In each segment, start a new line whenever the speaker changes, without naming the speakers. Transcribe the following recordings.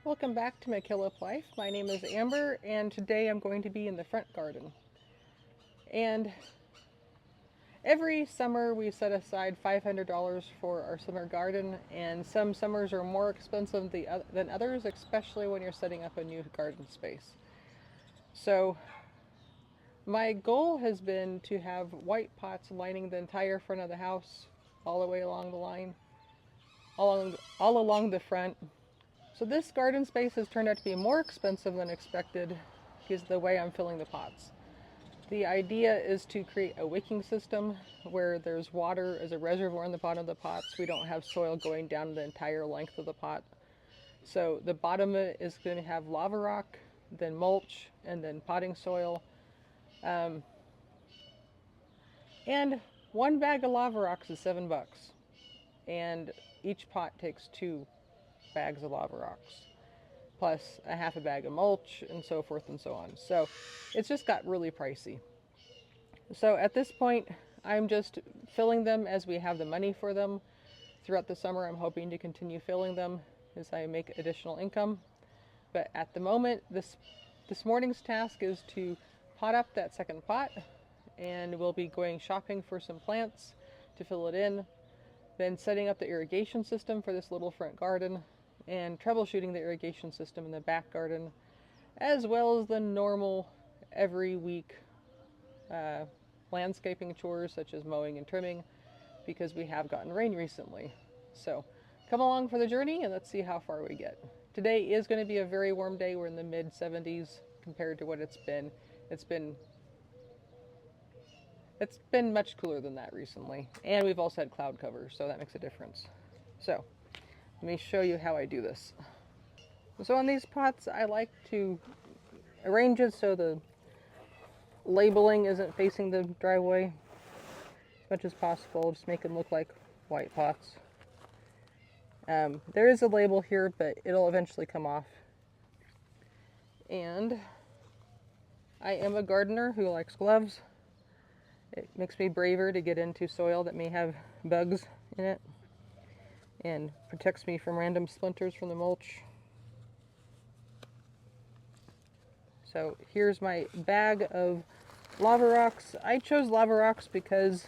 Welcome back to my Killup Life. My name is Amber, and today I'm going to be in the front garden. And every summer we set aside $500 for our summer garden, and some summers are more expensive than others, especially when you're setting up a new garden space. So my goal has been to have white pots lining the entire front of the house, all the way along the line, all along the front. So this garden space has turned out to be more expensive than expected because of the way I'm filling the pots. The idea is to create a wicking system where there's water as a reservoir in the bottom of the pots. We don't have soil going down the entire length of the pot. So the bottom is going to have lava rock, then mulch, and then potting soil. And one bag of lava rocks is $7. And each pot takes 2 bags of lava rocks, plus a half a bag of mulch, and so forth and so on. So it's just got really pricey. So at this point, I'm just filling them as we have the money for them. Throughout the summer, I'm hoping to continue filling them as I make additional income. But at the moment, this morning's task is to pot up that second pot, and we'll be going shopping for some plants to fill it in, then setting up the irrigation system for this little front garden, and troubleshooting the irrigation system in the back garden, as well as the normal every week landscaping chores such as mowing and trimming, because we have gotten rain recently. So come along for the journey and let's see how far we get. Today is going to be a very warm day. We're in the mid 70s compared to what it's been. It's been much cooler than that recently, and we've also had cloud cover, so that makes a difference. So let me show you how I do this. So on these pots, I like to arrange it so the labeling isn't facing the driveway as much as possible. Just make them look like white pots. There is a label here, but it'll eventually come off. And I am a gardener who likes gloves. It makes me braver to get into soil that may have bugs in it, and protects me from random splinters from the mulch. So here's my bag of lava rocks. I chose lava rocks because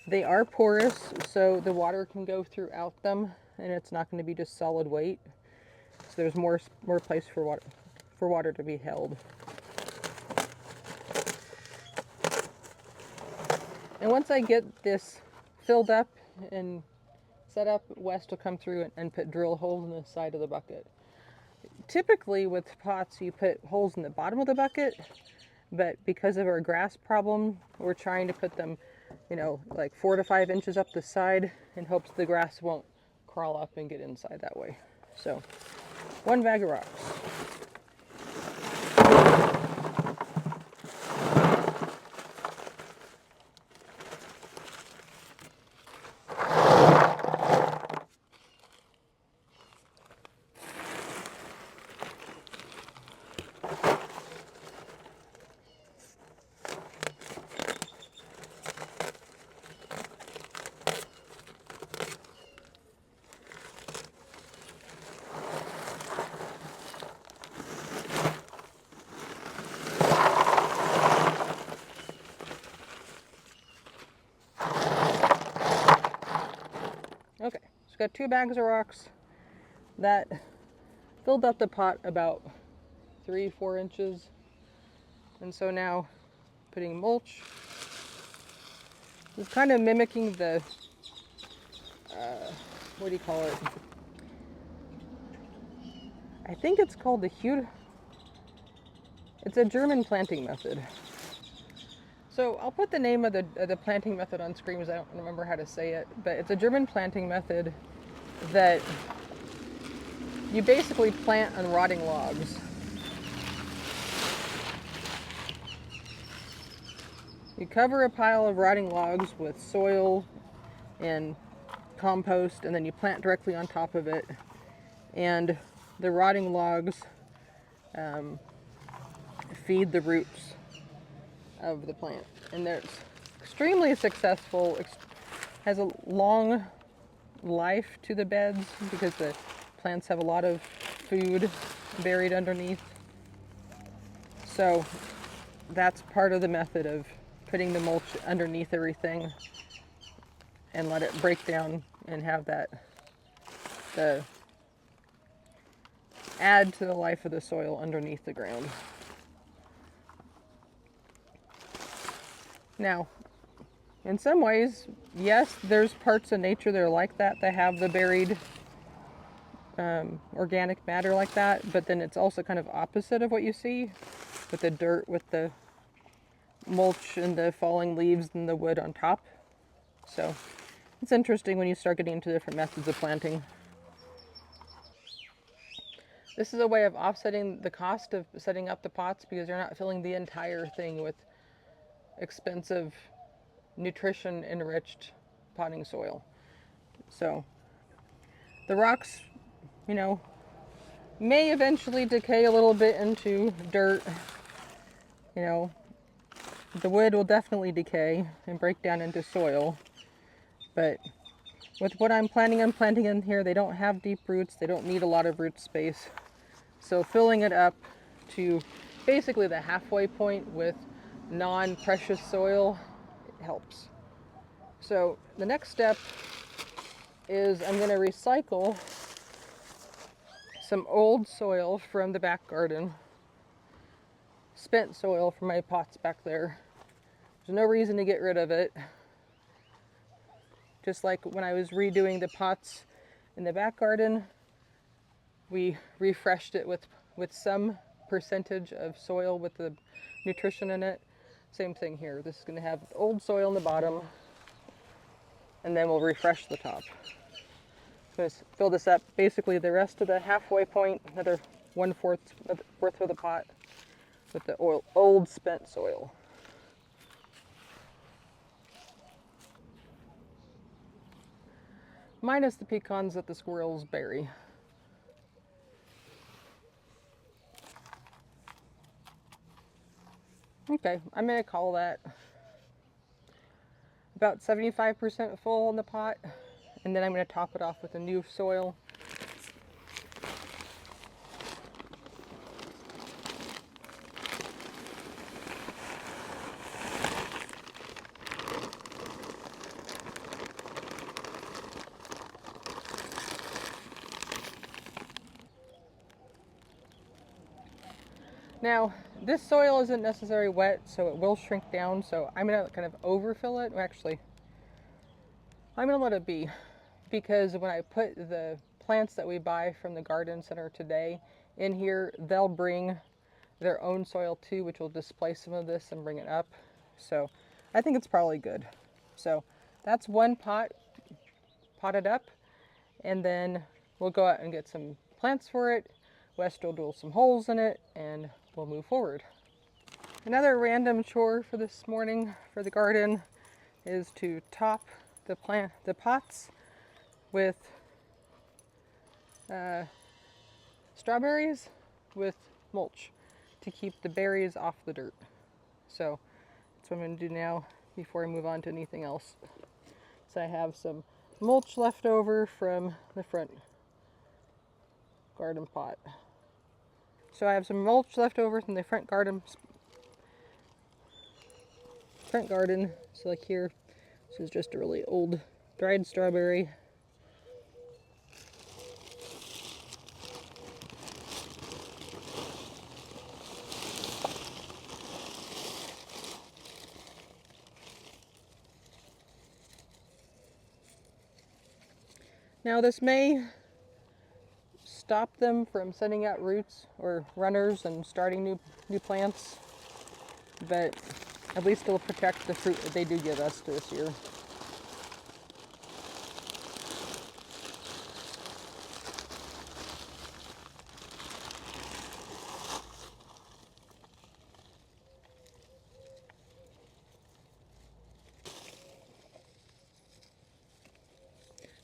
they are porous, so the water can go throughout them, and it's not going to be just solid weight. So there's more place for water to be held. And once I get this filled up and set up, West will come through and put drill holes in the side of the bucket. Typically with pots you put holes in the bottom of the bucket, but because of our grass problem, we're trying to put them, like 4 to 5 inches up the side in hopes the grass won't crawl up and get inside that way. So 1 bag of rocks. Okay, so got 2 bags of rocks. That filled up the pot about 3-4 inches. And so now putting mulch. It's kind of mimicking the, what do you call it? I think it's called the it's a German planting method. So I'll put the name of the planting method on screen because I don't remember how to say it, but it's a German planting method that you basically plant on rotting logs. You cover a pile of rotting logs with soil and compost, and then you plant directly on top of it. And the rotting logs feed the roots of the plant. And they're extremely successful, has a long life to the beds because the plants have a lot of food buried underneath. So that's part of the method of putting the mulch underneath everything and let it break down and have that add to the life of the soil underneath the ground. Now, in some ways, yes, there's parts of nature that are like that, that have the buried organic matter like that, but then it's also kind of opposite of what you see with the dirt, with the mulch and the falling leaves and the wood on top. So it's interesting when you start getting into different methods of planting. This is a way of offsetting the cost of setting up the pots because you're not filling the entire thing with expensive, nutrition-enriched potting soil. So the rocks, you know, may eventually decay a little bit into dirt. You know, the wood will definitely decay and break down into soil. But with what I'm planning on planting in here, they don't have deep roots. They don't need a lot of root space. So filling it up to basically the halfway point with non-precious soil helps. So the next step is I'm going to recycle some old soil from the back garden, spent soil from my pots back there. There's no reason to get rid of it. Just like when I was redoing the pots in the back garden, we refreshed it with some percentage of soil with the nutrition in it. Same thing here. This is going to have old soil in the bottom, and then we'll refresh the top. Just fill this up basically the rest of the halfway point, another 1/4 of the pot with the old spent soil. Minus the pecans that the squirrels bury. Okay, I'm going to call that about 75% full in the pot, and then I'm going to top it off with a new soil. Now, this soil isn't necessarily wet, so it will shrink down, so I'm going to kind of overfill it. Actually, I'm going to let it be, because when I put the plants that we buy from the garden center today in here, they'll bring their own soil too, which will displace some of this and bring it up. So I think it's probably good. So that's one pot potted up, and then we'll go out and get some plants for it. West will drill some holes in it, and we'll move forward. Another random chore for this morning for the garden is to top the pots with strawberries with mulch to keep the berries off the dirt. So that's what I'm going to do now before I move on to anything else. So I have some mulch left over from the front garden pot. So I have some mulch left over from the front garden. So like here, this is just a really old dried strawberry. Now this may stop them from sending out roots or runners and starting new plants, but at least it'll protect the fruit that they do give us this year.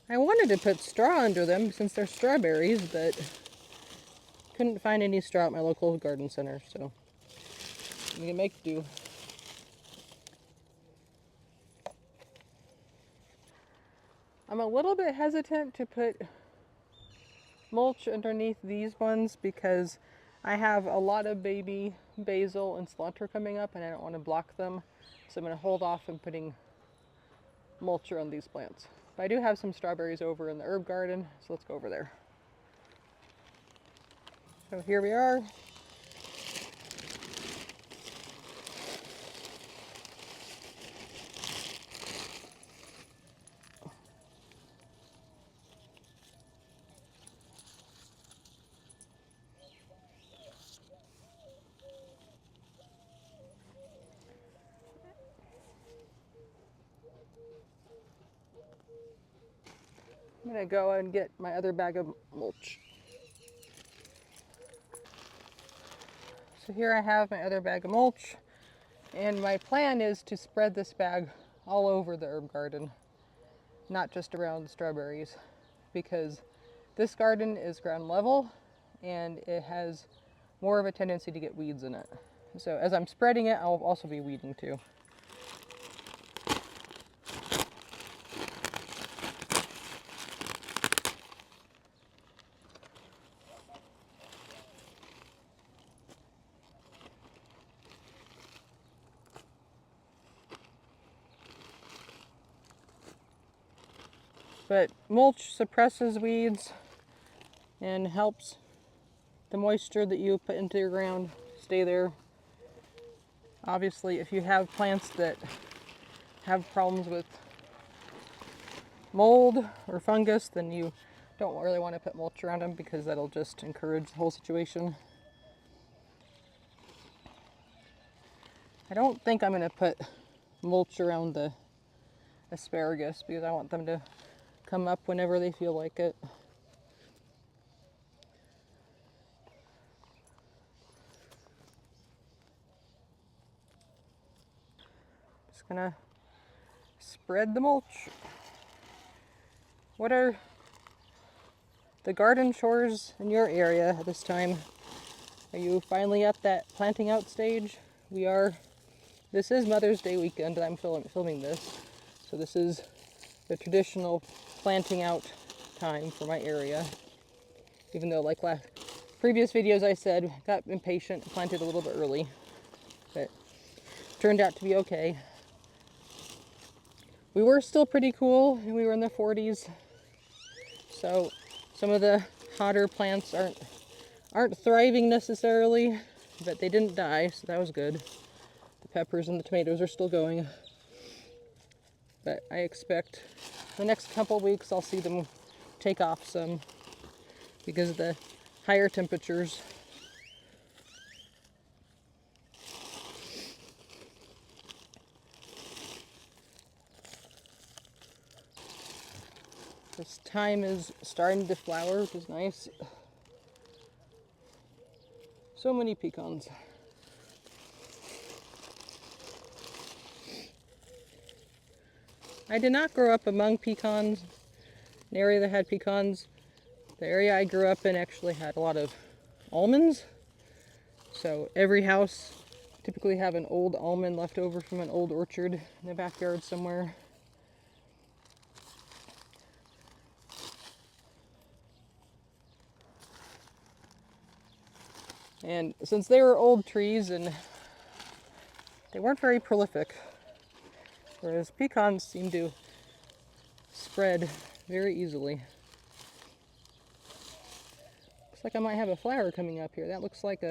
I wanted to put straw under them since they're strawberries, but couldn't find any straw at my local garden center, so I'm gonna make do. I'm a little bit hesitant to put mulch underneath these ones because I have a lot of baby basil and cilantro coming up and I don't want to block them. So I'm going to hold off on putting mulch around these plants. But I do have some strawberries over in the herb garden, so let's go over there. So here we are. I'm going to go and get my other bag of mulch. So here I have my other bag of mulch, and my plan is to spread this bag all over the herb garden, not just around the strawberries, because this garden is ground level and it has more of a tendency to get weeds in it. So as I'm spreading it, I'll also be weeding too. But mulch suppresses weeds and helps the moisture that you put into your ground stay there. Obviously, if you have plants that have problems with mold or fungus, then you don't really want to put mulch around them because that'll just encourage the whole situation. I don't think I'm going to put mulch around the asparagus because I want them to come up whenever they feel like it. Just gonna spread the mulch. What are the garden chores in your area at this time? Are you finally at that planting out stage? We are. This is Mother's Day weekend and I'm filming this. So this is the traditional planting out time for my area. Even though like previous videos I said, got impatient, planted a little bit early. But turned out to be okay. We were still pretty cool and we were in the 40s. So some of the hotter plants aren't thriving necessarily, but they didn't die, so that was good. The peppers and the tomatoes are still going. But I expect the next couple weeks I'll see them take off some because of the higher temperatures. This thyme is starting to flower, which is nice. So many pecans. I did not grow up among pecans, an area that had pecans. The area I grew up in actually had a lot of almonds. So every house typically have an old almond left over from an old orchard in the backyard somewhere. And since they were old trees and they weren't very prolific, whereas pecans seem to spread very easily. Looks like I might have a flower coming up here. That looks like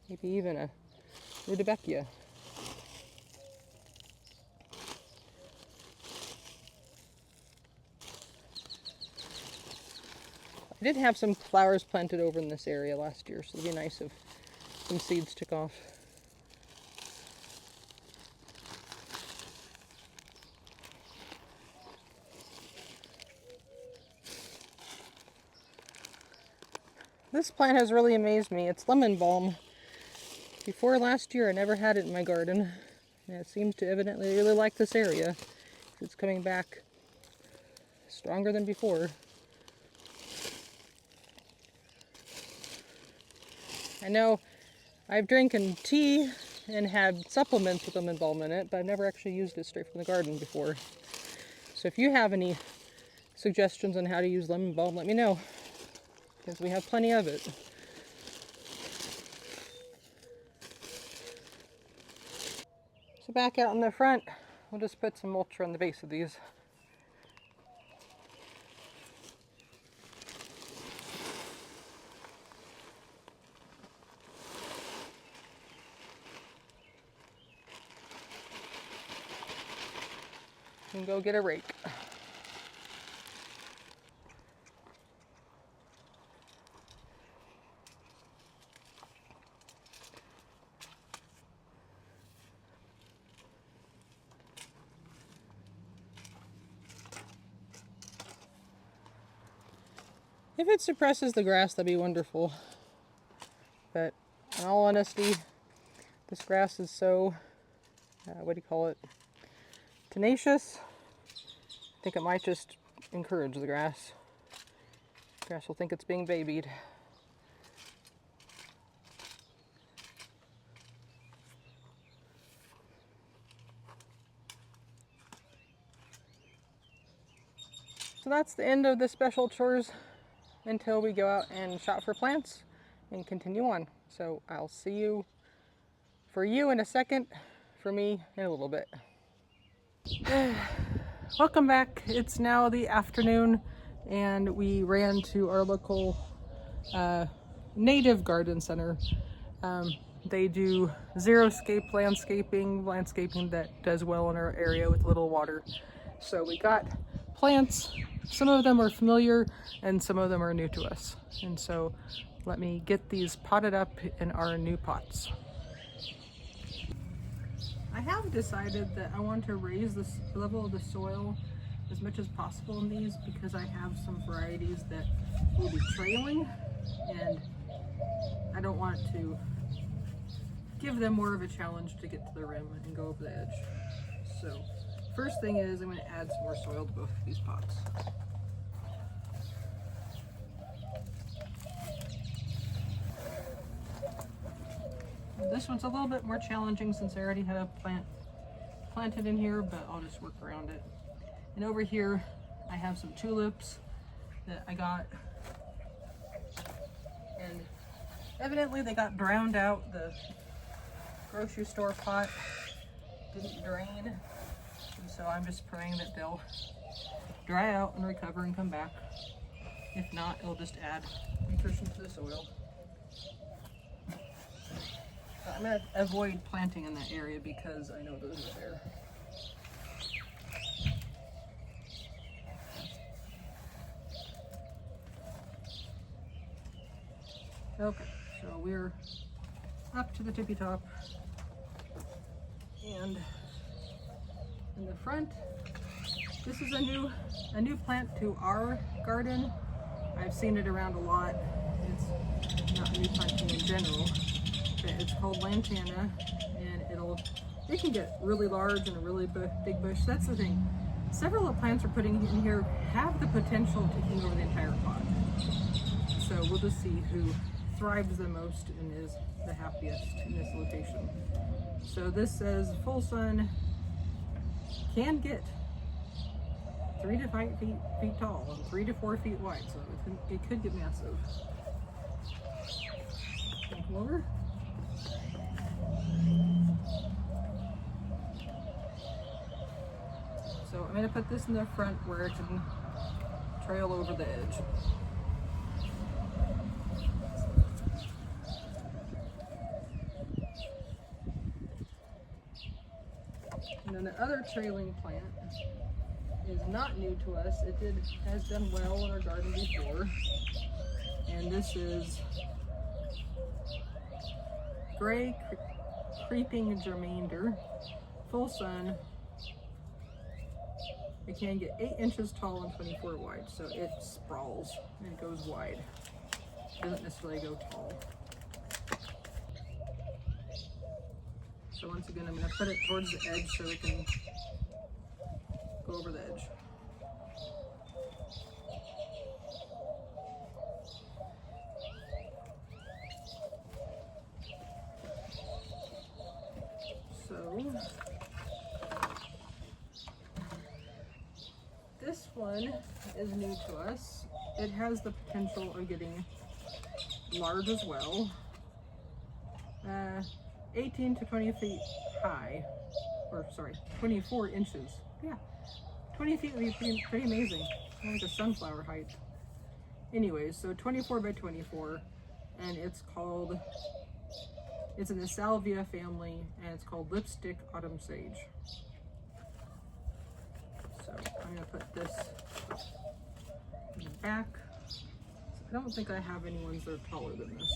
maybe even a rudbeckia. I did have some flowers planted over in this area last year, so it'd be nice if some seeds took off. This plant has really amazed me. It's lemon balm. Before last year, I never had it in my garden. And it seems to evidently really like this area. It's coming back stronger than before. I know I've drinking tea and had supplements with lemon balm in it, but I've never actually used it straight from the garden before. So if you have any suggestions on how to use lemon balm, let me know, because we have plenty of it. So back out in the front, we'll just put some mulch on the base of these. And go get a rake. If it suppresses the grass, that'd be wonderful. But in all honesty, this grass is so, what do you call it, tenacious. I think it might just encourage the grass. The grass will think it's being babied. So that's the end of the special chores until we go out and shop for plants and continue on. So I'll see you in a second, for me in a little bit. Welcome back. It's now the afternoon and we ran to our local native garden center. They do xeriscape landscaping that does well in our area with little water. So we got plants. Some of them are familiar and some of them are new to us. And so let me get these potted up in our new pots. I have decided that I want to raise the level of the soil as much as possible in these because I have some varieties that will be trailing and I don't want to give them more of a challenge to get to the rim and go over the edge. So first thing is I'm going to add some more soil to both of these pots. This one's a little bit more challenging since I already had a plant planted in here, but I'll just work around it. And over here I have some tulips that I got, and evidently they got drowned out. The grocery store pot didn't drain, and so I'm just praying that they'll dry out and recover and come back. If not, it'll just add nutrition to the soil. I'm going to avoid planting in that area because I know those are there. Okay, so we're up to the tippy top. And in the front, this is a new plant to our garden. I've seen it around a lot. It's not a new plant to me in general. It's called lantana, and it can get really large and a really big bush. That's the thing. Several of the plants we're putting in here have the potential of taking over the entire pot. So we'll just see who thrives the most and is the happiest in this location. So this says full sun can get 3 to 5 feet tall and 3 to 4 feet wide. So it could get massive. Come over. So I'm going to put this in the front where it can trail over the edge. And then the other trailing plant is not new to us. It has done well in our garden before. And this is gray creeping germander, full sun. It can get 8 inches tall and 24 wide, so it sprawls and goes wide. It doesn't necessarily go tall. So once again, I'm going to put it towards the edge so it can go over the edge. So this one is new to us. It has the potential of getting large as well. 18 to 20 feet high, or sorry, 24 inches. Yeah, 20 feet would be pretty amazing. Like a sunflower height. Anyways, so 24 by 24, and it's in the salvia family, and it's called lipstick autumn sage. So I'm gonna put this in the back. So I don't think I have any ones that are taller than this.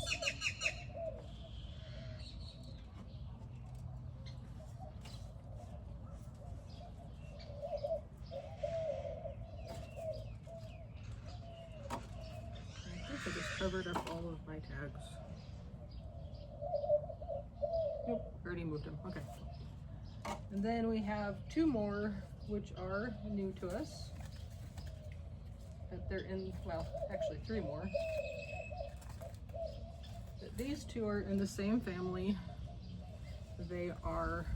I just covered up all of my tags. Nope, already moved them. Okay. And then we have two more, which are new to us. But they're in, well, actually three more. But these two are in the same family. They are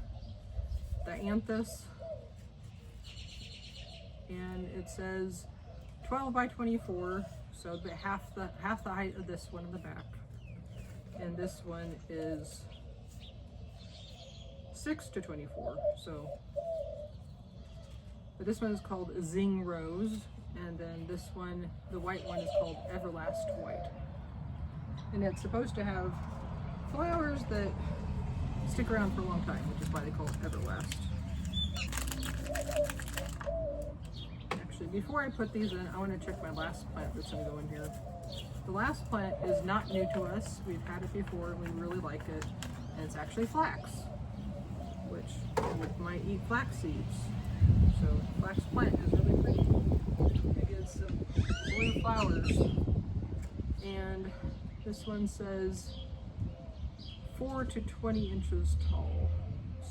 dianthus. And it says 12 by 24. So half the height of this one in the back, and this one is 6 to 24. So, but this one is called Zing Rose, and then this one, the white one, is called Everlast White, and it's supposed to have flowers that stick around for a long time, which is why they call it Everlast. Before I put these in, I want to check my last plant that's going to go in here. The last plant is not new to us. We've had it before and we really like it. And it's actually flax, which we might eat flax seeds. So flax plant is really pretty. It gets some blue flowers. And this one says 4 to 20 inches tall.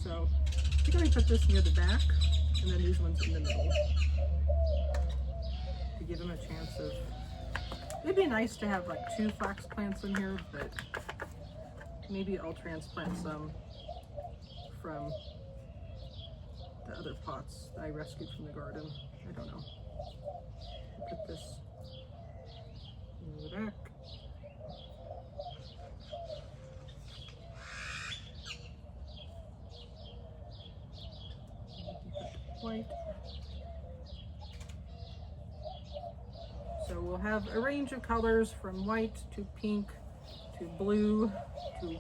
So I think I'm going to put this near the back and then these ones in the middle. To give them a chance of, it'd be nice to have like 2 flax plants in here, but maybe I'll transplant some from the other pots that I rescued from the garden. I don't know. I'll put this in the back. White. So we'll have a range of colors from white to pink to blue to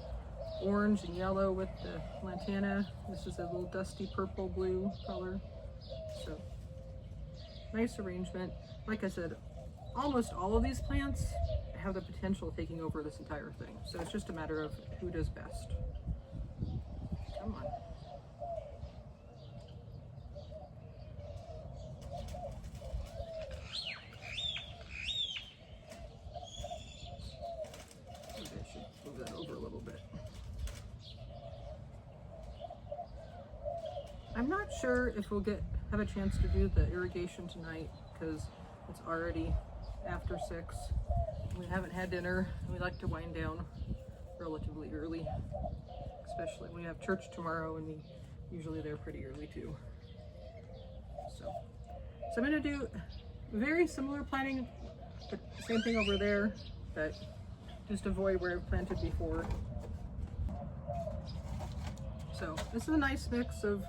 orange and yellow with the lantana. This is a little dusty purple blue color. So nice arrangement. Like I said, almost all of these plants have the potential of taking over this entire thing. So it's just a matter of who does best. Come on. I'm not sure if we'll have a chance to do the irrigation tonight because it's already after 6. We haven't had dinner. We like to wind down relatively early, especially when we have church tomorrow, and we usually there pretty early too. So I'm gonna do very similar planting, but same thing over there, but just avoid where I've planted before. So this is a nice mix of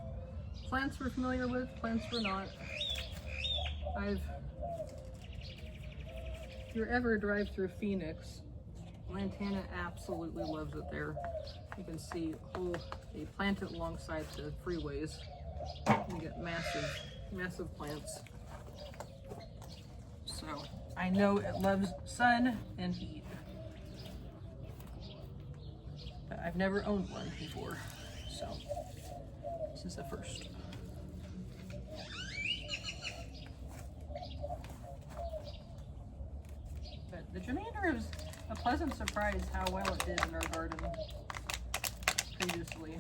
plants we're familiar with, plants we're not. If you ever drive through Phoenix, lantana absolutely loves it there. You can see they plant it alongside the freeways. You get massive plants. So I know it loves sun and heat. But I've never owned one before, so this is the first. But the germander is a pleasant surprise how well it did in our garden previously.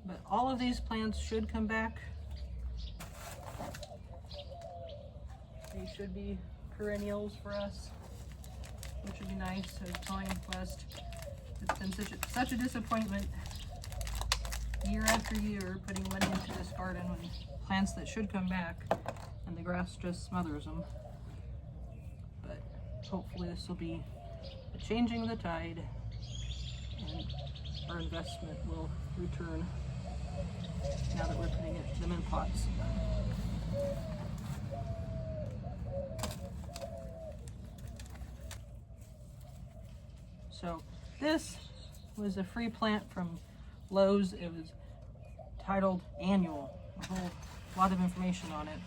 But all of these plants should come back. should be perennials for us, which would be nice. So Pine West, it's been such a disappointment year after year putting money into this garden when plants that should come back and the grass just smothers them. But hopefully this will be a changing of the tide and our investment will return now that we're putting them in pots. So this was a free plant from Lowe's. It was titled Annual, a whole lot of information on it.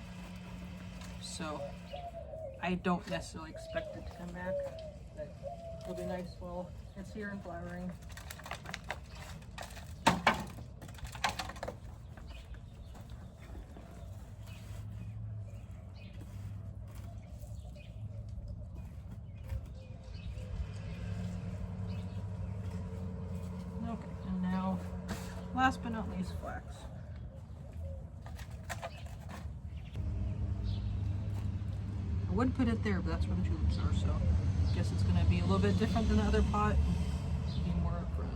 So I don't necessarily expect it to come back, but it'll be nice while it's here and flowering. Okay, and now, last but not least, flax. I would put it there, but that's where the tulips are, so I guess it's going to be a little bit different than the other pot. Be more up front.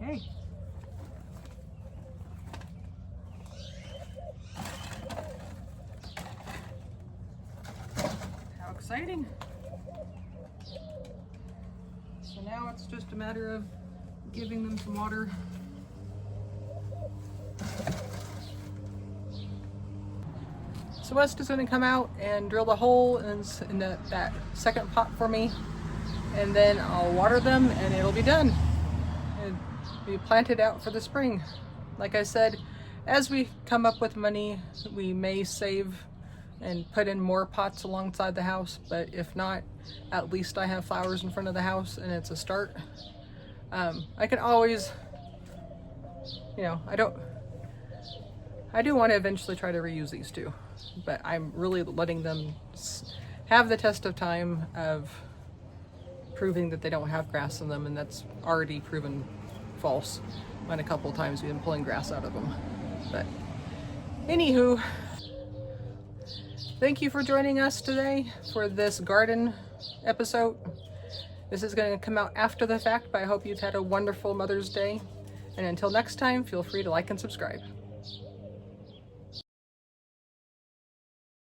Okay. How exciting. So now it's just a matter of giving them some water. So West is going to come out and drill a hole in that second pot for me, and then I'll water them and it'll be done. It'll be planted out for the spring. Like I said, as we come up with money, we may save and put in more pots alongside the house, but if not, at least I have flowers in front of the house and it's a start. I can always, you know, I do want to eventually try to reuse these too, but I'm really letting them have the test of time of proving that they don't have grass in them, and that's already proven false when a couple of times we've been pulling grass out of them. But anywho, thank you for joining us today for this garden episode. This is going to come out after the fact, but I hope you've had a wonderful Mother's Day. And until next time, feel free to like and subscribe.